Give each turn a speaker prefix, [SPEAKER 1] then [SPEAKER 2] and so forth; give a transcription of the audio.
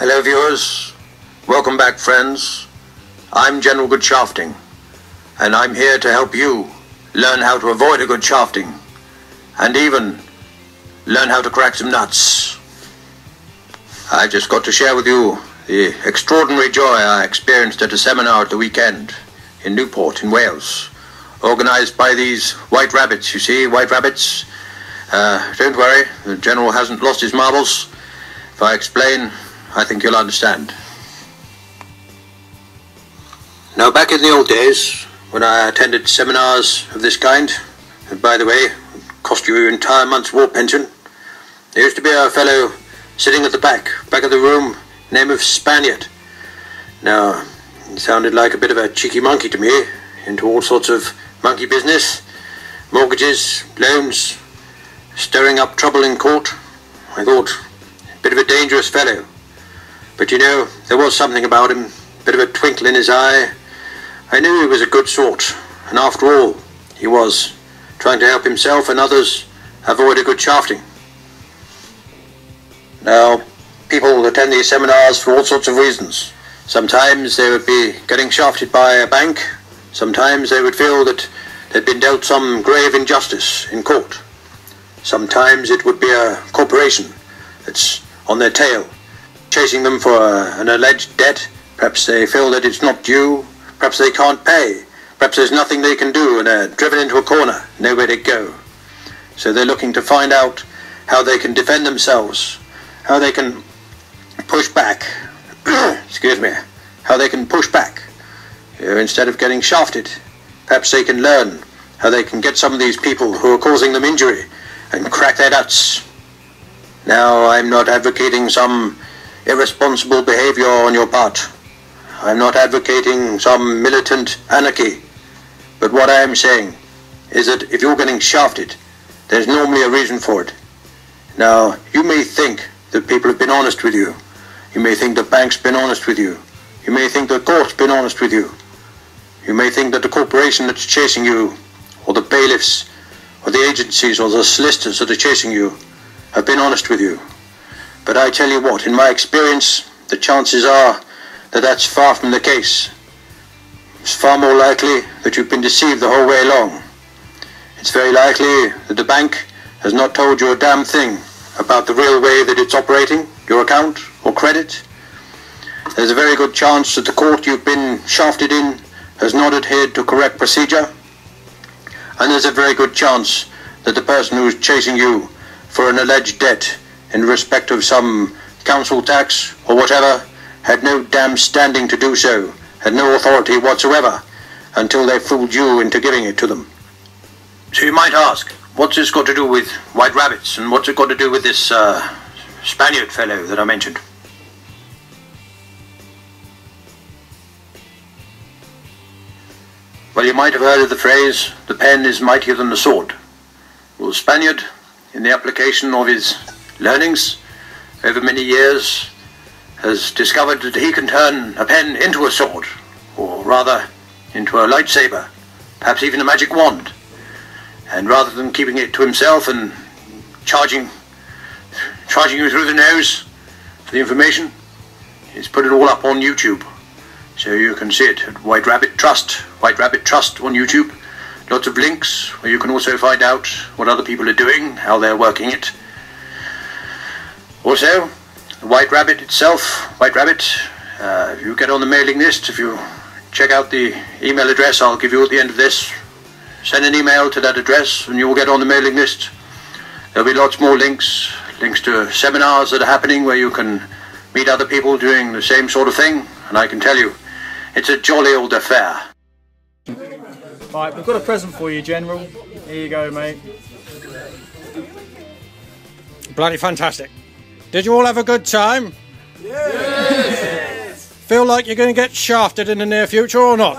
[SPEAKER 1] Hello viewers, welcome back friends. I'm General Good Shafting, and I'm here to help you learn how to avoid a good shafting, and even learn how to crack some nuts. I just got to share with you the extraordinary joy I experienced at a seminar at the weekend in Newport in Wales, organised by these white rabbits, you see, white rabbits. Don't worry, the General hasn't lost his marbles. If I explain, I think you'll understand. Now, back in the old days, when I attended seminars of this kind, and by the way, it cost you your entire month's war pension, there used to be a fellow sitting at the back of the room, name of Spaniard. Now, he sounded like a bit of a cheeky monkey to me, into all sorts of monkey business, mortgages, loans, stirring up trouble in court. I thought, a bit of a dangerous fellow. But you know, there was something about him, a bit of a twinkle in his eye. I knew he was a good sort, and after all, he was trying to help himself and others avoid a good shafting. Now, people attend these seminars for all sorts of reasons. Sometimes they would be getting shafted by a bank. Sometimes they would feel that they'd been dealt some grave injustice in court. Sometimes it would be a corporation that's on their tail, chasing them for an alleged debt. Perhaps they feel that it's not due. Perhaps they can't pay. Perhaps there's nothing they can do and they're driven into a corner, nowhere to go. So they're looking to find out how they can defend themselves, how they can push back. Excuse me. How they can push back. Instead of getting shafted, perhaps they can learn how they can get some of these people who are causing them injury and crack their nuts. Now, I'm not advocating some irresponsible behavior on your part. I'm not advocating some militant anarchy. But what I am saying is that if you're getting shafted, there's normally a reason for it. Now, you may think that people have been honest with you. You may think the bank's been honest with you. You may think the court's been honest with you. You may think that the corporation that's chasing you, or the bailiffs, or the agencies, or the solicitors that are chasing you, have been honest with you. But I tell you what, in my experience, the chances are that that's far from the case. It's far more likely that you've been deceived the whole way along. It's very likely that the bank has not told you a damn thing about the real way that it's operating, your account or credit. There's a very good chance that the court you've been shafted in has not adhered to correct procedure. And there's a very good chance that the person who's chasing you for an alleged debt in respect of some council tax or whatever had no damn standing to do so, had no authority whatsoever, until they fooled you into giving it to them. So you might ask, what's this got to do with white rabbits, and what's it got to do with this Spaniard fellow that I mentioned? Well, you might have heard of the phrase, the pen is mightier than the sword. Well, Spaniard, in the application of his learnings over many years, has discovered that he can turn a pen into a sword, or rather into a lightsaber, perhaps even a magic wand. And rather than keeping it to himself and charging you through the nose for the information, he's put it all up on YouTube. So you can see it at WHITERABBITTRUST on YouTube. Lots of links where you can also find out what other people are doing, how they're working it. Also, the White Rabbit itself, White Rabbit, if you get on the mailing list, if you check out the email address I'll give you at the end of this, send an email to that address and you'll get on the mailing list. There'll be lots more links to seminars that are happening where you can meet other people doing the same sort of thing, and I can tell you, it's a jolly old affair.
[SPEAKER 2] Right, we've got a present for you, General. Here you go, mate.
[SPEAKER 3] Bloody fantastic. Did you all have a good time?
[SPEAKER 2] Yes!
[SPEAKER 3] Feel like you're going to get shafted in the near future or not?